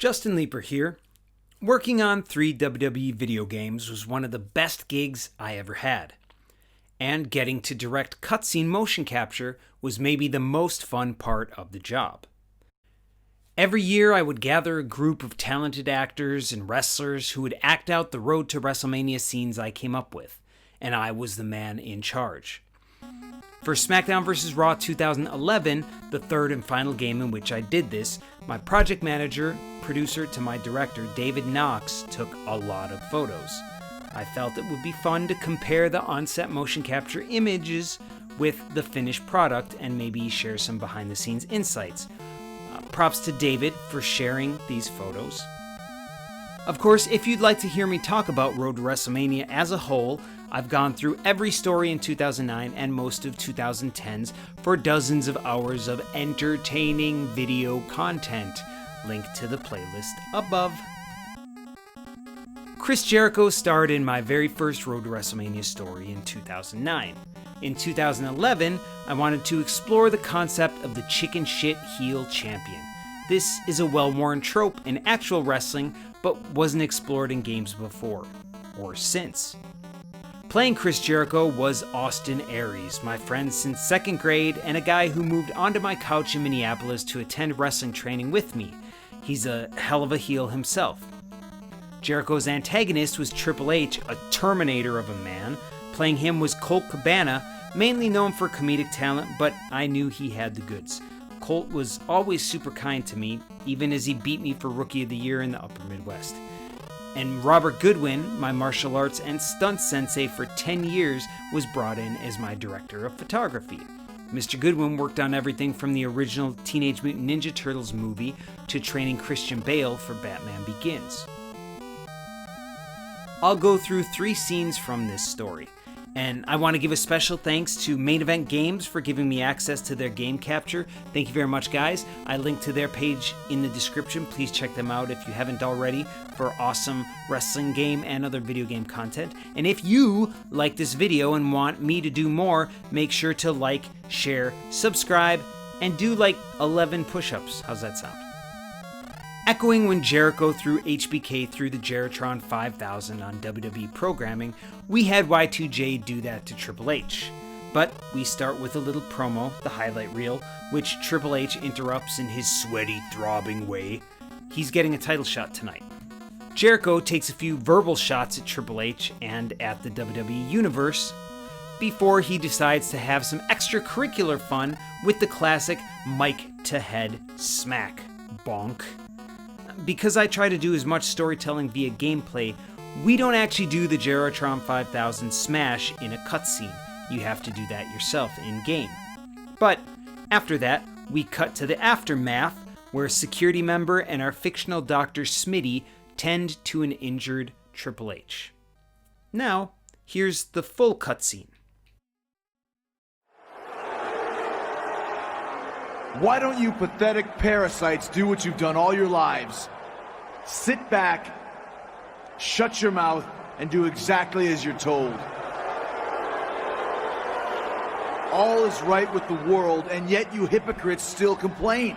Justin Leeper here. Working on 3 WWE video games was one of the best gigs I ever had. And getting to direct cutscene motion capture was maybe the most fun part of the job. Every year I would gather a group of talented actors and wrestlers who would act out the Road to WrestleMania scenes I came up with, and I was the man in charge. For SmackDown vs. Raw 2011, the third and final game in which I did this, my project manager, producer to my director, David Knox, took a lot of photos. I felt it would be fun to compare the on-set motion capture images with the finished product and maybe share some behind-the-scenes insights. Props to David for sharing these photos. Of course, if you'd like to hear me talk about Road to WrestleMania as a whole, I've gone through every story in 2009 and most of 2010s for dozens of hours of entertaining video content. Link to the playlist above. Chris Jericho starred in my very first Road to WrestleMania story in 2009. In 2011, I wanted to explore the concept of the chicken shit heel champion. This is a well-worn trope in actual wrestling, but wasn't explored in games before, or since. Playing Chris Jericho was Austin Aries, my friend since 2nd grade and a guy who moved onto my couch in Minneapolis to attend wrestling training with me. He's a hell of a heel himself. Jericho's antagonist was Triple H, a Terminator of a man. Playing him was Colt Cabana, mainly known for comedic talent, but I knew he had the goods. Colt was always super kind to me, even as he beat me for Rookie of the Year in the Upper Midwest. And Robert Goodwin, my martial arts and stunt sensei for 10 years, was brought in as my director of photography. Mr. Goodwin worked on everything from the original Teenage Mutant Ninja Turtles movie to training Christian Bale for Batman Begins. I'll go through 3 scenes from this story. And I want to give a special thanks to Main Event Games for giving me access to their game capture. Thank you very much, guys. I linked to their page in the description. Please check them out if you haven't already for awesome wrestling game and other video game content. And if you like this video and want me to do more, make sure to like, share, subscribe, and do like 11 push-ups. How's that sound? Echoing when Jericho threw HBK through the Jeritron 5000 on WWE programming, we had Y2J do that to Triple H. But we start with a little promo, the highlight reel, which Triple H interrupts in his sweaty, throbbing way. He's getting a title shot tonight. Jericho takes a few verbal shots at Triple H and at the WWE Universe before he decides to have some extracurricular fun with the classic mic-to-head smack. Bonk. Because I try to do as much storytelling via gameplay, we don't actually do the Jeritron 5000 smash in a cutscene. You have to do that yourself in-game. But after that, we cut to the aftermath, where a security member and our fictional Dr. Smitty tend to an injured Triple H. Now, here's the full cutscene. Why don't you pathetic parasites do what you've done all your lives? Sit back, shut your mouth, and do exactly as you're told. All is right with the world, and yet you hypocrites still complain.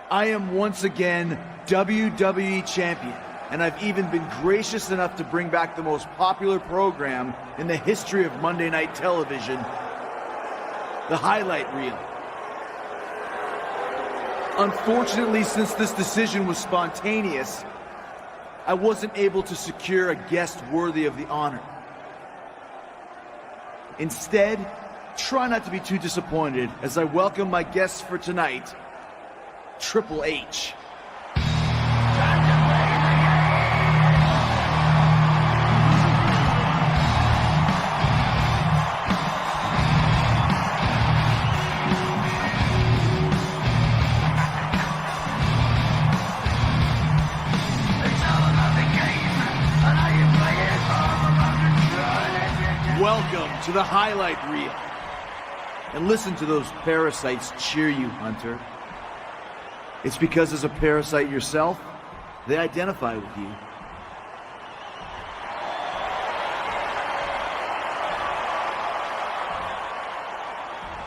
I am once again WWE Champion, and I've even been gracious enough to bring back the most popular program in the history of Monday Night Television, the highlight reel. Unfortunately, since this decision was spontaneous, I wasn't able to secure a guest worthy of the honor. Instead, try not to be too disappointed as I welcome my guests for tonight, Triple H. Welcome to the highlight reel. And listen to those parasites cheer you, Hunter. It's because as a parasite yourself, they identify with you.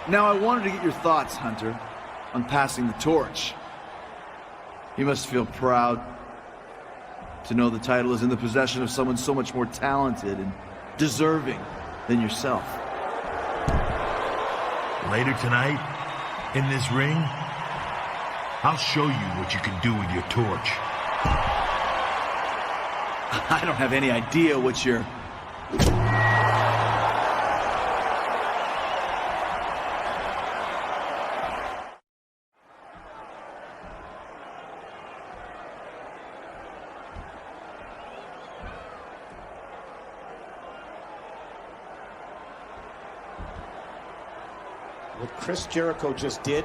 Now I wanted to get your thoughts, Hunter, on passing the torch. You must feel proud to know the title is in the possession of someone so much more talented and deserving than yourself. Later tonight, in this ring, I'll show you what you can do with your torch. I don't have any idea what you're... What Chris Jericho just did,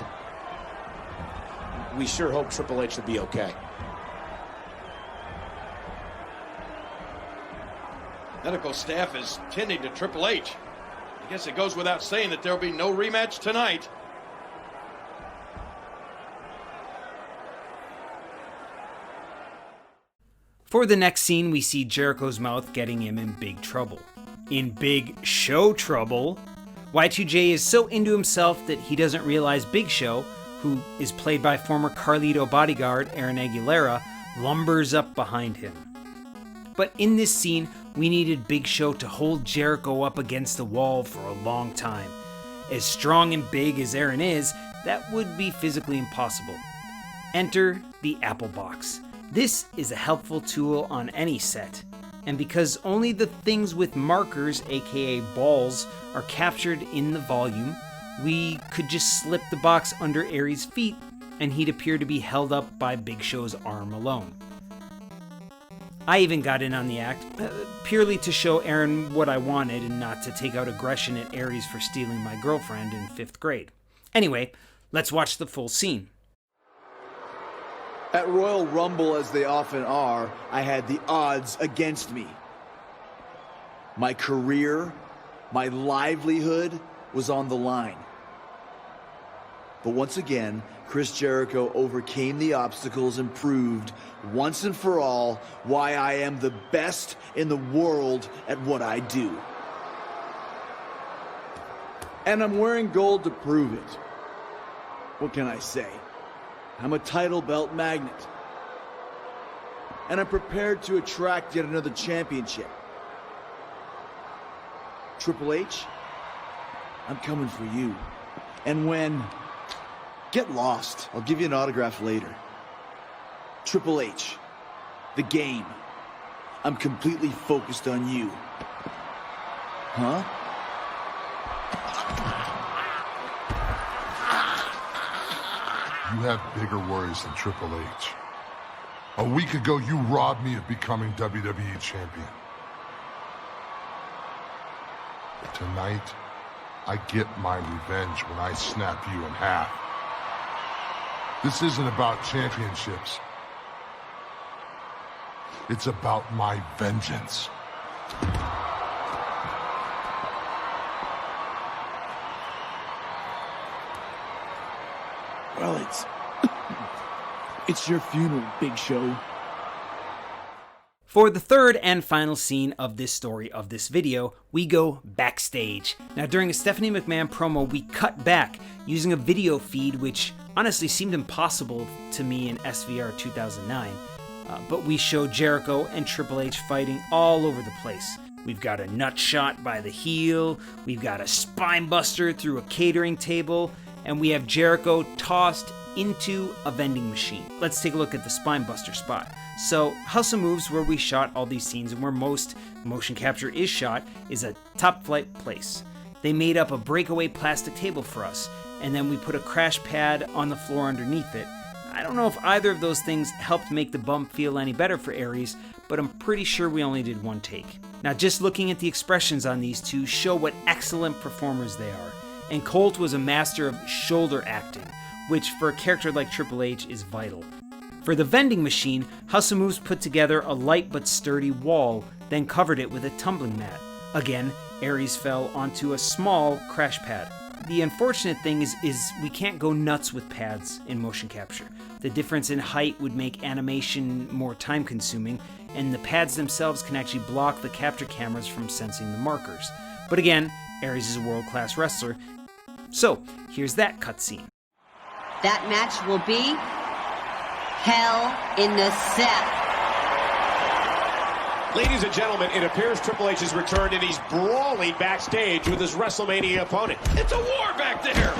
we sure hope Triple H will be okay. Medical staff is tending to Triple H. I guess it goes without saying that there'll be no rematch tonight. For the next scene, we see Jericho's mouth getting him in big trouble. In big show trouble, Y2J is so into himself that he doesn't realize Big Show, who is played by former Carlito bodyguard Aaron Aguilera, lumbers up behind him. But in this scene, we needed Big Show to hold Jericho up against the wall for a long time. As strong and big as Aaron is, that would be physically impossible. Enter the Apple Box. This is a helpful tool on any set. And because only the things with markers, aka balls, are captured in the volume, we could just slip the box under Aries' feet and he'd appear to be held up by Big Show's arm alone. I even got in on the act, purely to show Aaron what I wanted and not to take out aggression at Aries for stealing my girlfriend in 5th grade. Anyway, let's watch the full scene. At Royal Rumble, as they often are, I had the odds against me. My career, my livelihood was on the line. But once again, Chris Jericho overcame the obstacles and proved once and for all why I am the best in the world at what I do. And I'm wearing gold to prove it. What can I say? I'm a title belt magnet. And I'm prepared to attract yet another championship. Triple H, I'm coming for you. And when... Get lost. I'll give you an autograph later. Triple H, the game. I'm completely focused on you. Huh? You have bigger worries than Triple H. A week ago, you robbed me of becoming WWE champion. Tonight, I get my revenge when I snap you in half. This isn't about championships. It's about my vengeance. Well, it's your funeral, Big Show. For the third and final scene of this story of this video, we go backstage. Now, during a Stephanie McMahon promo, we cut back using a video feed which honestly seemed impossible to me in SVR 2009. But we show Jericho and Triple H fighting all over the place. We've got a nut shot by the heel, we've got a spine buster through a catering table, and we have Jericho tossed into a vending machine. Let's take a look at the spine buster spot. So, House of Moves, where we shot all these scenes and where most motion capture is shot, is a top flight place. They made up a breakaway plastic table for us, and then we put a crash pad on the floor underneath it. I don't know if either of those things helped make the bump feel any better for Aries, but I'm pretty sure we only did one take. Now, just looking at the expressions on these two show what excellent performers they are. And Colt was a master of shoulder acting, which for a character like Triple H is vital. For the vending machine, House of Moves put together a light but sturdy wall, then covered it with a tumbling mat. Again, Aries fell onto a small crash pad. The unfortunate thing is we can't go nuts with pads in motion capture. The difference in height would make animation more time consuming, and the pads themselves can actually block the capture cameras from sensing the markers. But again, Aries is a world-class wrestler, so here's that cutscene. That match will be Hell in the Cell. Ladies and gentlemen, it appears Triple H has returned and he's brawling backstage with his WrestleMania opponent. It's a war back there.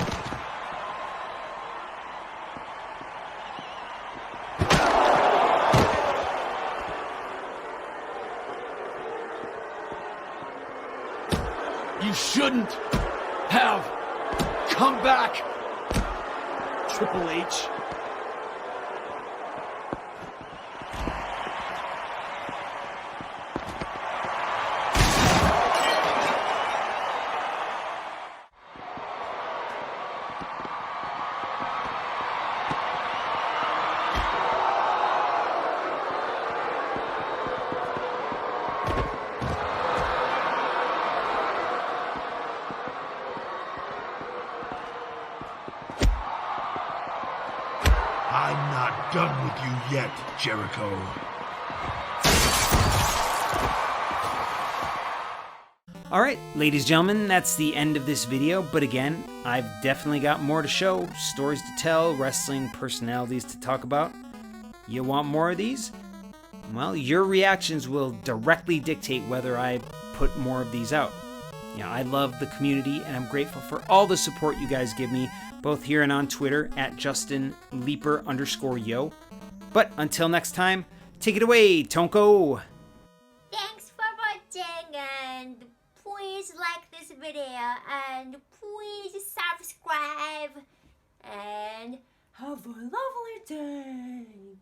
You shouldn't have come back, Triple H. I'm not done with you yet, Jericho. Alright, ladies and gentlemen, that's the end of this video, but again, I've definitely got more to show, stories to tell, wrestling personalities to talk about. You want more of these? Well, your reactions will directly dictate whether I put more of these out. I love the community, and I'm grateful for all the support you guys give me, both here and on Twitter at JustinLeaper_yo. But until next time, take it away, Tonko! Thanks for watching, and please like this video, and please subscribe, and have a lovely day!